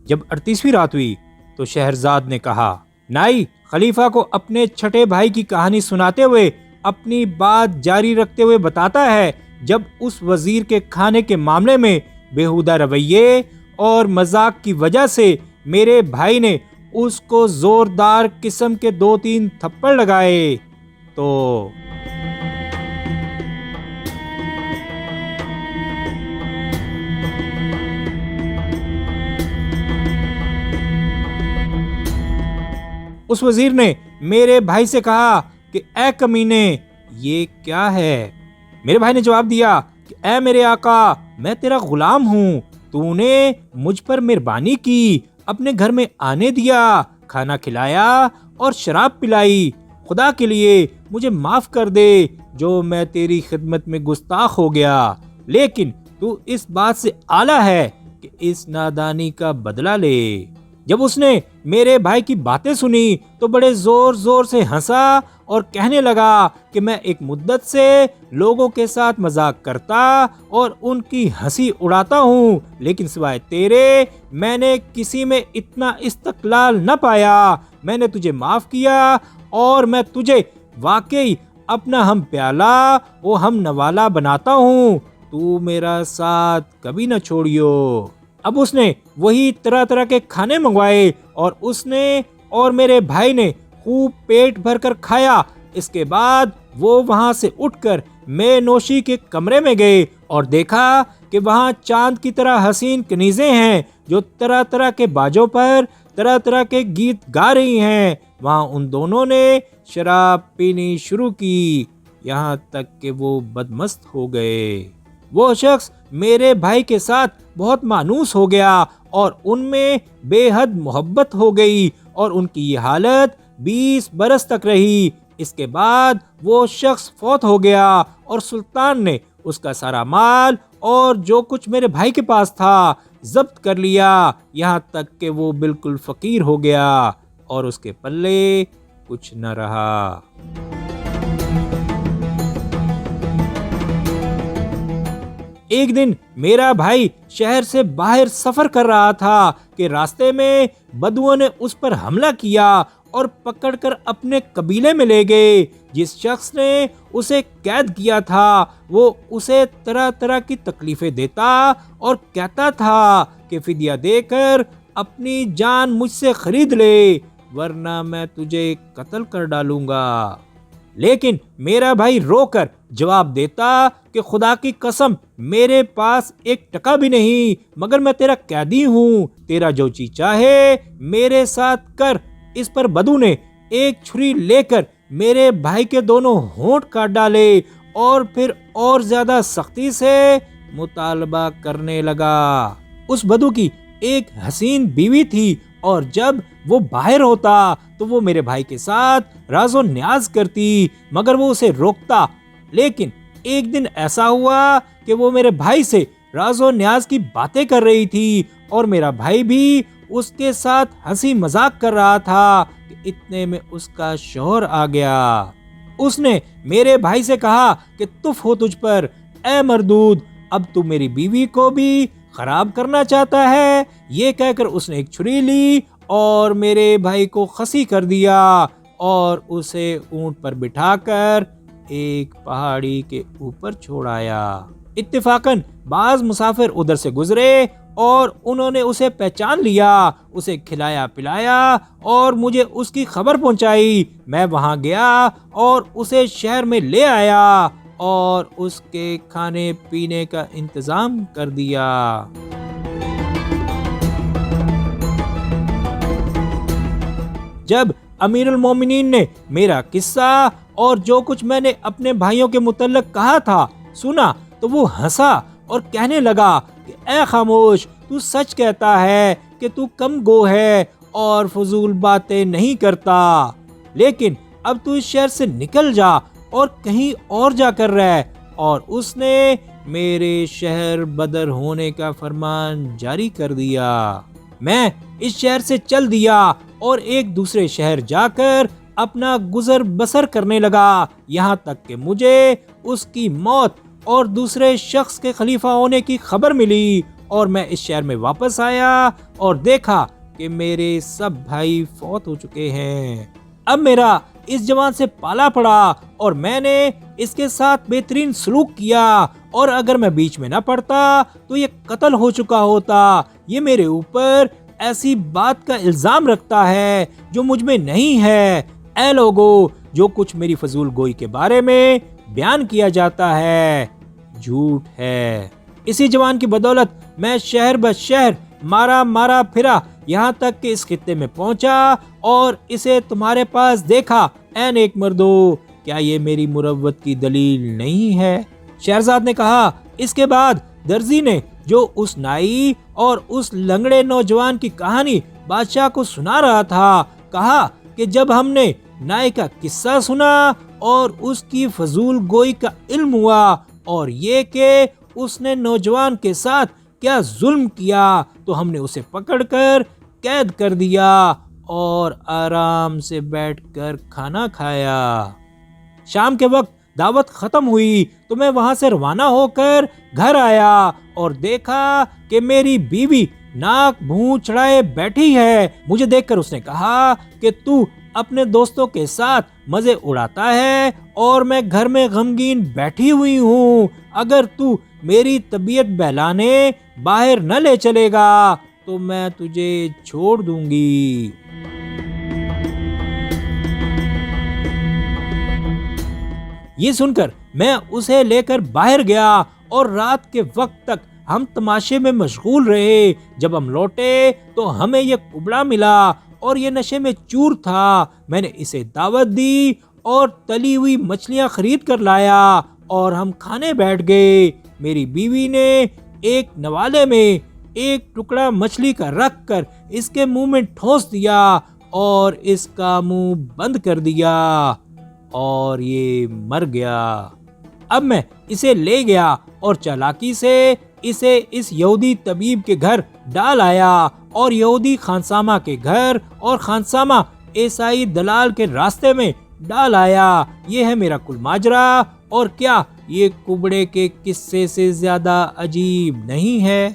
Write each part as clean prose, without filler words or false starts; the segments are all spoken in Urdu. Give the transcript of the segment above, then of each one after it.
جب 38ویں رات ہوئی تو شہرزاد نے کہا، نائی خلیفہ کو اپنے چھٹے بھائی کی کہانی سناتے ہوئے اپنی بات جاری رکھتے ہوئے بتاتا ہے، جب اس وزیر کے کھانے کے معاملے میں بیہودہ رویے اور مذاق کی وجہ سے میرے بھائی نے اس کو زوردار قسم کے 2-3 تھپڑ لگائے تو اس وزیر نے میرے بھائی سے کہا کہ اے کمینے، یہ کیا ہے؟ میرے بھائی نے جواب دیا کہ اے میرے آقا، میں تیرا غلام ہوں، تو نے مجھ پر مہربانی کی، اپنے گھر میں آنے دیا، کھانا کھلایا اور شراب پلائی، خدا کے لیے مجھے معاف کر دے جو میں تیری خدمت میں گستاخ ہو گیا، لیکن تو اس بات سے اعلیٰ ہے کہ اس نادانی کا بدلہ لے۔ جب اس نے میرے بھائی کی باتیں سنی تو بڑے زور زور سے ہنسا اور کہنے لگا کہ میں ایک مدت سے لوگوں کے ساتھ مذاق کرتا اور ان کی ہنسی اڑاتا ہوں، لیکن سوائے تیرے میں نے کسی میں اتنا استقلال نہ پایا۔ میں نے تجھے معاف کیا اور میں تجھے واقعی اپنا ہم پیالہ و ہم نوالا بناتا ہوں، تو میرا ساتھ کبھی نہ چھوڑیو۔ اب اس نے وہی طرح طرح کے کھانے منگوائے اور اس نے اور میرے بھائی نے خوب پیٹ بھر کر کھایا۔ اس کے بعد وہ وہاں سے اٹھ کر مے نوشی کے کمرے میں گئے اور دیکھا کہ وہاں چاند کی طرح حسین کنیزیں ہیں جو طرح طرح کے باجوں پر طرح طرح کے گیت گا رہی ہیں۔ وہاں ان دونوں نے شراب پینی شروع کی یہاں تک کہ وہ بدمست ہو گئے۔ وہ شخص میرے بھائی کے ساتھ بہت مانوس ہو گیا اور ان میں بے حد محبت ہو گئی اور ان کی یہ حالت 20 برس تک رہی۔ اس کے بعد وہ شخص فوت ہو گیا اور سلطان نے اس کا سارا مال اور جو کچھ میرے بھائی کے پاس تھا ضبط کر لیا، یہاں تک کہ وہ بالکل فقیر ہو گیا اور اس کے پلے کچھ نہ رہا۔ ایک دن میرا بھائی شہر سے باہر سفر کر رہا تھا کہ راستے میں بدوؤں نے اس پر حملہ کیا اور پکڑ کر اپنے قبیلے میں لے گئے۔ جس شخص نے اسے قید کیا تھا وہ اسے طرح طرح کی تکلیفیں دیتا اور کہتا تھا کہ فدیہ دے کر اپنی جان مجھ سے خرید لے ورنہ میں تجھے قتل کر ڈالوں گا، لیکن میرا بھائی رو کر جواب دیتا کہ خدا کی قسم میرے پاس ایک ٹکا بھی نہیں، مگر میں تیرا قیدی ہوں، تیرا جو چیز چاہے میرے ساتھ کر۔ اس پر بدو نے ایک چھری لے کر میرے بھائی کے دونوں ہونٹ کاٹ ڈالے اور پھر اور زیادہ سختی سے مطالبہ کرنے لگا۔ اس بدو کی ایک حسین بیوی تھی اور جب وہ باہر ہوتا تو وہ میرے بھائی کے ساتھ راز و نیاز کرتی مگر وہ اسے روکتا، لیکن ایک دن ایسا ہوا کہ وہ میرے بھائی سے راز و نیاز کی باتیں کر رہی تھی اور میرا بھائی بھی اس کے ساتھ ہنسی مذاق کر رہا تھا کہ اتنے میں اس کا شوہر آ گیا۔ اس نے میرے بھائی سے کہا کہ تف ہو تجھ پر اے مردود، اب تو میری بیوی کو بھی خراب کرنا چاہتا ہے۔ یہ کہہ کر اس نے ایک چھری لی اور میرے بھائی کو خسی کر دیا اور اسے اونٹ پر بٹھا کر ایک پہاڑی کے اوپر چھوڑایا۔ اتفاقاً بعض مسافر ادھر سے گزرے اور انہوں نے اسے پہچان لیا، اسے کھلایا پلایا اور مجھے اس کی خبر پہنچائی۔ میں وہاں گیا اور اسے شہر میں لے آیا اور اس کے کھانے پینے کا انتظام کر دیا۔ جب امیر المومنین نے میرا قصہ اور جو کچھ میں نے اپنے بھائیوں کے متعلق کہا تھا سنا تو وہ ہنسا اور کہنے لگا کہ اے خاموش، تو سچ کہتا ہے کہ تو کم گو ہے اور فضول باتیں نہیں کرتا، لیکن اب تو اس شہر سے نکل جا اور کہیں اور جا کر رہ۔ اور اس نے میرے شہر بدر ہونے کا فرمان جاری کر دیا۔ میں اس شہر سے چل دیا اور ایک دوسرے شہر جا کر اپنا گزر بسر کرنے لگا، یہاں تک کہ مجھے اس کی موت اور دوسرے شخص کے خلیفہ ہونے کی خبر ملی اور میں اس شہر میں واپس آیا اور دیکھا کہ میرے سب بھائی فوت ہو چکے ہیں۔ اب میرا اس جوان سے پالا پڑا اور میں نے اس کے ساتھ بہترین سلوک کیا، اور اگر میں بیچ میں نہ پڑتا تو یہ قتل ہو چکا ہوتا۔ یہ میرے اوپر ایسی بات کا الزام رکھتا ہے جو مجھ میں نہیں ہے۔ اے لوگو، جو کچھ میری فضول گوئی کے بارے میں بیان کیا جاتا ہے جھوٹ ہے۔ اسی جوان کی بدولت میں شہر بہ شہر مارا پھرا، یہاں تک کہ اس خطے میں پہنچا اور اسے تمہارے پاس دیکھا۔ اے نیک مردو، کیا یہ میری مروت کی دلیل نہیں ہے؟ شہرزاد نے کہا۔ اس کے بعد درزی نے، جو اس نائی اور اس لنگڑے نوجوان کی کہانی بادشاہ کو سنا رہا تھا، کہا کہ جب ہم نے نائی کا قصہ سنا اور اس کی فضول گوئی کا علم ہوا اور یہ کہ اس نے نوجوان کے ساتھ کیا ظلم کیا، تو ہم نے اسے پکڑ کر قید کر دیا اور آرام سے بیٹھ کر کھانا کھایا۔ شام کے وقت دعوت ختم ہوئی تو میں وہاں سے روانہ ہو کر گھر آیا اور دیکھا کہ میری بیوی ناک منہ چڑھائے بیٹھی ہے۔ مجھے دیکھ کر اس نے کہا کہ تو اپنے دوستوں کے ساتھ مزے اڑاتا ہے اور میں گھر میں غمگین بیٹھی ہوئی ہوں۔ اگر تو میری طبیعت بہلانے باہر نہ لے چلے گا تو میں تجھے چھوڑ دوں گی۔ یہ سن کر میں اسے لے کر باہر گیا اور رات کے وقت تک ہم تماشے میں مشغول رہے۔ جب ہم لوٹے تو ہمیں یہ کبڑا ملا اور یہ نشے میں چور تھا۔ میں نے اسے دعوت دی اور تلی ہوئی مچھلیاں خرید کر لایا اور ہم کھانے بیٹھ گئے۔ میری بیوی نے ایک نوالے میں ایک ٹکڑا مچھلی کا رکھ کر اس کے منہ میں ٹھونس دیا اور اس کا منہ بند کر دیا اور یہ مر گیا۔ اب میں اسے لے گیا اور چالاکی سے اسے اس یہودی طبیب کے گھر ڈال آیا اور یہودی خانسامہ کے گھر اور خانسامہ عیسائی دلال کے راستے میں ڈال آیا۔ یہ ہے میرا کل ماجرا، اور کیا یہ کبڑے کے قصے سے زیادہ عجیب نہیں ہے؟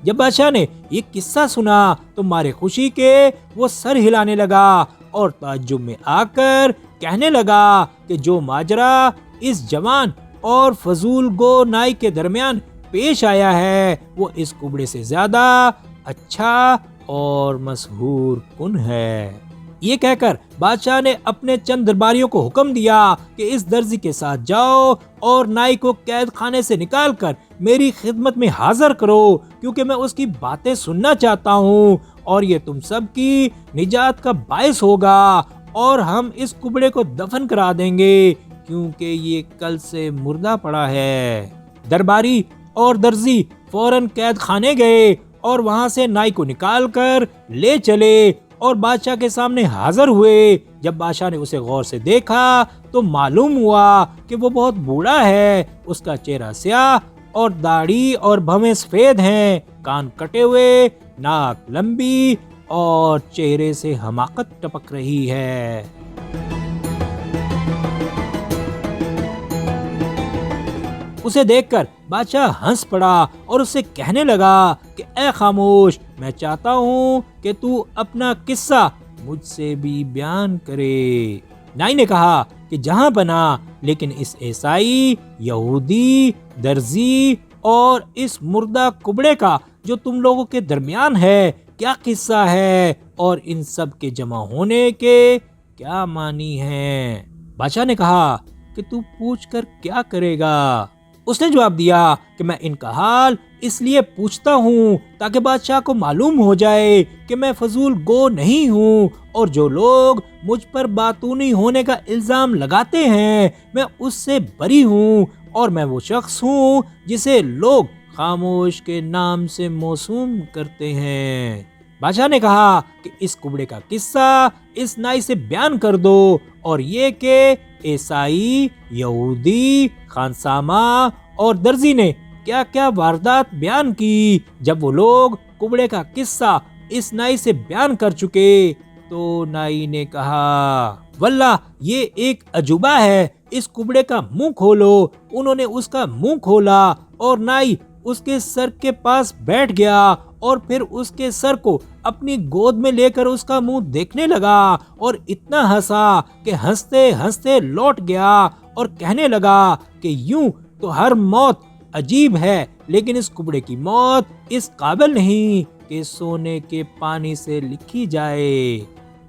جب بادشاہ نے یہ قصہ سنا تو مارے خوشی کے وہ سر ہلانے لگا اور تعجب میں آ کر کہنے لگا کہ جو ماجرا اس جوان اور فضول گو نائی کے درمیان پیش آیا ہے وہ اس کبڑے سے زیادہ اچھا اور مسحور کن ہے۔ یہ کہہ کر بادشاہ نے اپنے چند درباریوں کو حکم دیا کہ اس درزی کے ساتھ جاؤ اور نائی کو قید خانے سے نکال کر میری خدمت میں حاضر کرو، کیونکہ میں اس کی باتیں سننا چاہتا ہوں اور یہ تم سب کی نجات کا باعث ہوگا، اور ہم اس کبڑے کو دفن کرا دیں گے کیونکہ یہ کل سے مردہ پڑا ہے۔ درباری اور درزی فوراً قید خانے گئے اور وہاں سے نائی کو نکال کر لے چلے اور بادشاہ کے سامنے حاضر ہوئے۔ جب بادشاہ نے اسے غور سے دیکھا تو معلوم ہوا کہ وہ بہت بوڑھا ہے۔ اس کا چہرہ سیاہ اور داڑھی اور بھویں سفید ہیں، کان کٹے ہوئے، ناک لمبی اور چہرے سے حماقت ٹپک رہی ہے۔ اسے دیکھ کر بادشاہ ہنس پڑا اور اسے کہنے لگا کہ اے خاموش، میں چاہتا ہوں کہ تو اپنا قصہ مجھ سے بھی بیان کرے۔ نائی نے کہا کہ جہاں بنا، لیکن اس عیسائی، یہودی، درزی اور اس مردہ کبڑے کا جو تم لوگوں کے درمیان ہے کیا قصہ ہے، اور ان سب کے جمع ہونے کے کیا معنی ہیں؟ بادشاہ نے کہا کہ تو پوچھ کر کیا کرے گا؟ اس نے جواب دیا کہ میں ان کا حال اس لیے پوچھتا ہوں تاکہ بادشاہ کو معلوم ہو جائے کہ میں فضول گو نہیں ہوں، اور جو لوگ مجھ پر باتونی ہونے کا الزام لگاتے ہیں میں اس سے بری ہوں، اور میں وہ شخص ہوں جسے لوگ خاموش کے نام سے موسوم کرتے ہیں۔ بادشاہ نے کہا کہ اس کبڑے کا قصہ اس نائی سے بیان کر دو، اور یہ کہ عیسائی، یہودی، خانسامہ اور درزی نے کیا کیا واردات بیان کی۔ جب وہ لوگ کبڑے کا قصہ اس نائی سے بیان کر چکے تو نائی نے کہا واللہ یہ ایک عجوبہ ہے، اس کبڑے کا منہ کھولو۔ انہوں نے اس کا منہ کھولا اور نائی اس کے سر کے پاس بیٹھ گیا اور پھر اس کے سر کو اپنی گود میں لے کر اس کا منہ دیکھنے لگا اور اتنا ہنسا کہ ہنستے ہنستے لوٹ گیا اور کہنے لگا کہ یوں تو ہر موت عجیب ہے، لیکن اس کبڑے کی موت اس قابل نہیں کہ سونے کے پانی سے لکھی جائے۔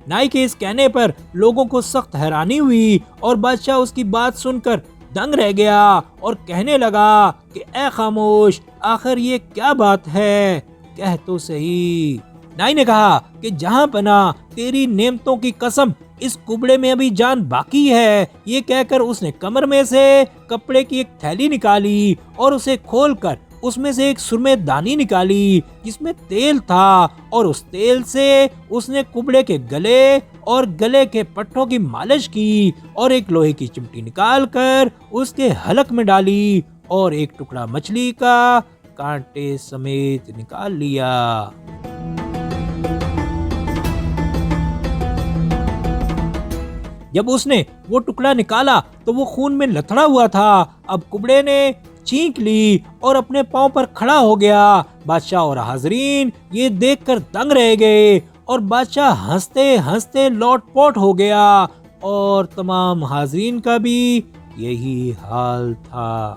نائی کے اس کہنے پر لوگوں کو سخت حیرانی ہوئی اور بادشاہ اس کی بات سن کر دنگ رہ گیا اور کہنے لگا کہ اے خاموش، آخر یہ کیا بات ہے، کہہ تو صحیح۔ نائی نے کہا کہ جہاں پناہ تیری نعمتوں کی قسم، اس کبڑے میں ابھی جان باقی ہے۔ یہ کہہ کر اس نے کمر میں سے کپڑے کی ایک تھیلی نکالی اور اسے کھول کر اس میں سے ایک سرمے دانی نکالی جس میں تیل تھا، اور اس تیل سے اس نے کبڑے کے گلے اور گلے کے پٹھوں کی مالش کی اور ایک لوہے کی چمٹی نکال کر اس کے حلق میں ڈالی اور ایک ٹکڑا مچھلی کا کانٹے سمیت نکال لیا۔ جب اس نے وہ ٹکڑا نکالا تو وہ خون میں لتھڑا ہوا تھا۔ اب کبڑے نے چینک لی اور اپنے پاؤں پر کھڑا ہو گیا۔ بادشاہ اور حاضرین یہ دیکھ کر دنگ رہ گئے اور بادشاہ ہنستے ہنستے لوٹ پوٹ ہو گیا اور تمام حاضرین کا بھی یہی حال تھا۔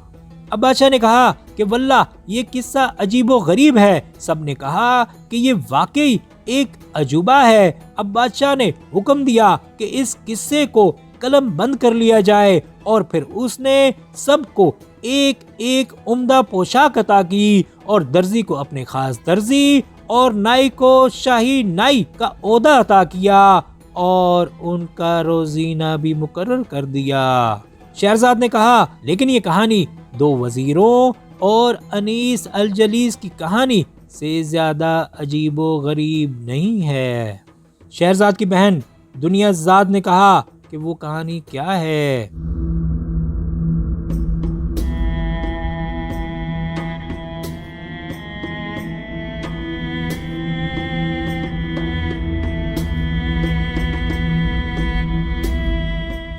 اب بادشاہ نے کہا کہ واللہ یہ قصہ عجیب و غریب ہے۔ سب نے کہا کہ یہ واقعی ایک عجوبہ ہے۔ اب بادشاہ نے حکم دیا کہ اس قصے کو قلم بند کر لیا جائے اور پھر اس نے سب کو ایک ایک عمدہ پوشاک عطا کی اور درزی کو اپنے خاص درزی اور نائی کو شاہی نائی کا عہدہ عطا کیا اور ان کا روزینہ بھی مقرر کر دیا۔ شہرزاد نے کہا لیکن یہ کہانی دو وزیروں اور انیس الجلیس کی کہانی سے زیادہ عجیب و غریب نہیں ہے۔ شہرزاد کی بہن دنیا زاد نے کہا کہ وہ کہانی کیا ہے؟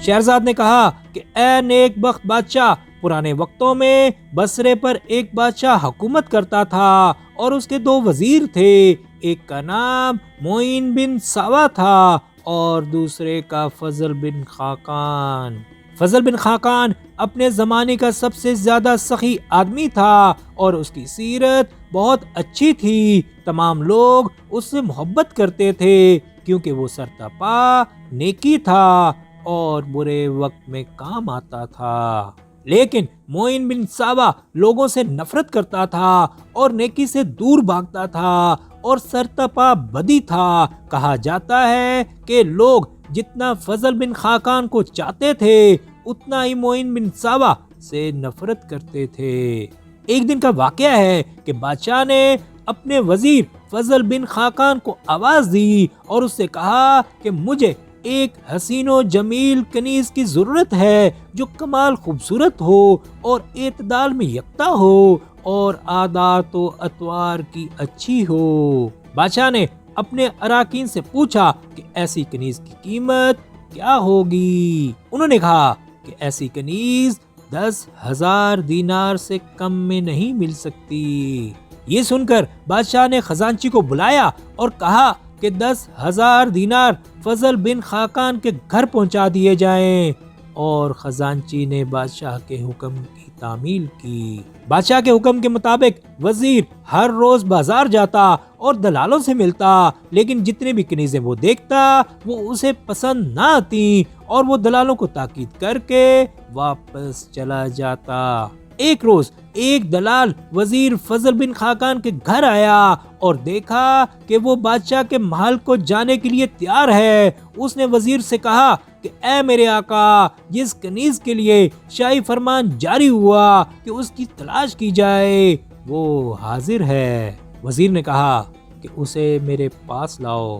شہرزاد نے کہا کہ اے نیک بخت بادشاہ، پرانے وقتوں میں بصرے پر ایک بادشاہ حکومت کرتا تھا اور اس کے دو وزیر تھے، ایک کا نام معین بن ساوا تھا اور دوسرے کا فضل بن خاقان۔ فضل بن خاقان اپنے زمانے کا سب سے زیادہ سخی آدمی تھا اور اس کی سیرت بہت اچھی تھی۔ تمام لوگ اس سے محبت کرتے تھے کیونکہ وہ سرتاپا نیکی تھا اور برے وقت میں کام آتا تھا۔ لیکن معین بن ساوا لوگوں سے نفرت کرتا تھا اور نیکی سے دور بھاگتا تھا اور سرتاپا بدی تھا۔ کہا جاتا ہے کہ لوگ جتنا فضل بن خاقان کو چاہتے تھے اتنا ہی معین بن ساوا سے نفرت کرتے تھے۔ ایک دن کا واقعہ ہے کہ بادشاہ نے اپنے وزیر فضل بن خاقان کو آواز دی اور اس سے کہا کہ مجھے ایک حسین و جمیل کنیز کی ضرورت ہے جو کمال خوبصورت ہو اور اعتدال میں یکتا ہو اور عادات و اطوار کی اچھی ہو۔ بادشاہ نے اپنے اراکین سے پوچھا کہ ایسی کنیز کی قیمت کیا ہوگی؟ انہوں نے کہا کہ ایسی کنیز 10,000 دینار سے کم میں نہیں مل سکتی۔ یہ سن کر بادشاہ نے خزانچی کو بلایا اور کہا کہ 10,000 دینار فضل بن خاقان کے گھر پہنچا دیے جائیں، اور خزانچی نے بادشاہ کے حکم کی تعمیل کی۔ بادشاہ کے حکم کے مطابق وزیر ہر روز بازار جاتا اور دلالوں سے ملتا، لیکن جتنے بھی کنیزیں وہ دیکھتا وہ اسے پسند نہ آتی اور وہ دلالوں کو تاکید کر کے واپس چلا جاتا۔ ایک روز ایک دلال وزیر فضل بن خاقان کے گھر آیا اور دیکھا کہ وہ بادشاہ کے محل کو جانے کے لیے تیار ہے۔ اس نے وزیر سے کہا کہ اے میرے آقا، جس کنیز کے لیے شاہی فرمان جاری ہوا کہ اس کی تلاش کی جائے وہ حاضر ہے۔ وزیر نے کہا کہ اسے میرے پاس لاؤ۔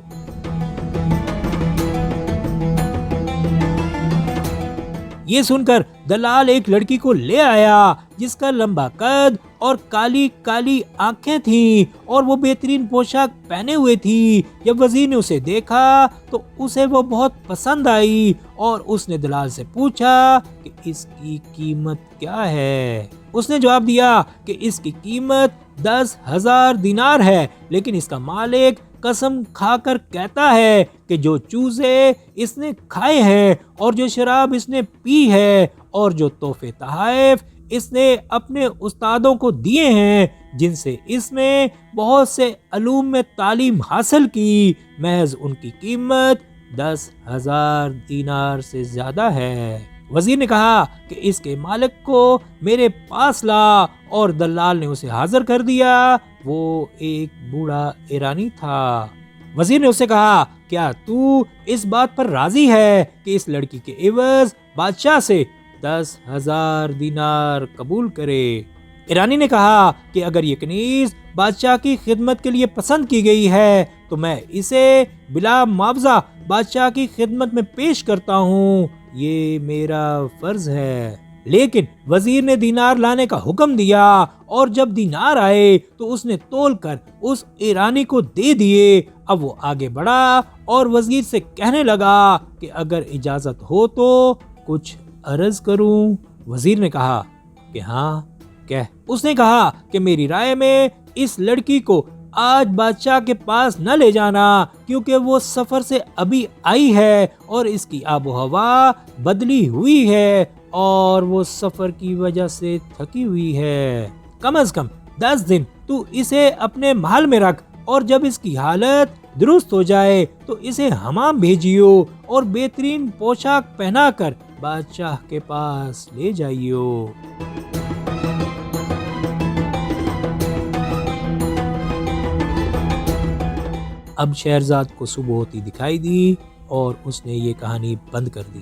یہ سن کر دلال ایک لڑکی کو لے آیا جس کا لمبا قد اور کالی کالی آنکھیں تھیں اور وہ بہترین پوشاک پہنے ہوئے تھی۔ جب وزیر نے اسے دیکھا تو اسے وہ بہت پسند آئی اور اس نے دلال سے پوچھا کہ اس کی قیمت کیا ہے۔ اس نے جواب دیا کہ اس کی قیمت 10,000 دینار ہے، لیکن اس کا مالک قسم کھا کر کہتا ہے کہ جو چوزے اس نے کھائے ہیں اور جو شراب اس نے پی ہے اور جو تحفے تحائف اس نے اپنے استادوں کو دیے ہیں جن سے اس نے بہت سے علوم میں تعلیم حاصل کی، محض ان کی قیمت 10,000 دینار سے زیادہ ہے۔ وزیر نے کہا کہ اس کے مالک کو میرے پاس لا، اور دلال نے اسے حاضر کر دیا۔ وہ ایک بوڑھا ایرانی تھا۔ وزیر نے اسے کہا کیا تو اس بات پر راضی ہے کہ اس لڑکی کے عوض بادشاہ سے 10,000 دینار قبول کرے؟ ایرانی نے کہا کہ اگر یہ کنیز بادشاہ کی خدمت کے لیے پسند کی گئی ہے تو میں اسے بلا معاوضہ بادشاہ کی خدمت میں پیش کرتا ہوں، یہ میرا فرض ہے۔ لیکن وزیر نے دینار لانے کا حکم دیا، اور جب دینار آئے تو اس نے تول کر اس ایرانی کو دے دیے۔ اب وہ آگے بڑھا اور وزیر سے کہنے لگا کہ اگر اجازت ہو تو کچھ عرض کروں۔ وزیر نے کہا کہ ہاں کہہ۔ اس نے کہا کہ میری رائے میں اس لڑکی کو آج بادشاہ کے پاس نہ لے جانا، کیونکہ وہ سفر سے ابھی آئی ہے اور اس کی آب و ہوا بدلی ہوئی ہے اور وہ سفر کی وجہ سے تھکی ہوئی ہے۔ کم از کم 10 دن تو اسے اپنے محل میں رکھ، اور جب اس کی حالت درست ہو جائے تو اسے حمام بھیجیو اور بہترین پوشاک پہنا کر بادشاہ کے پاس لے جائیو۔ اب شہرزاد کو صبح ہوتی دکھائی دی اور اس نے یہ کہانی بند کر دی۔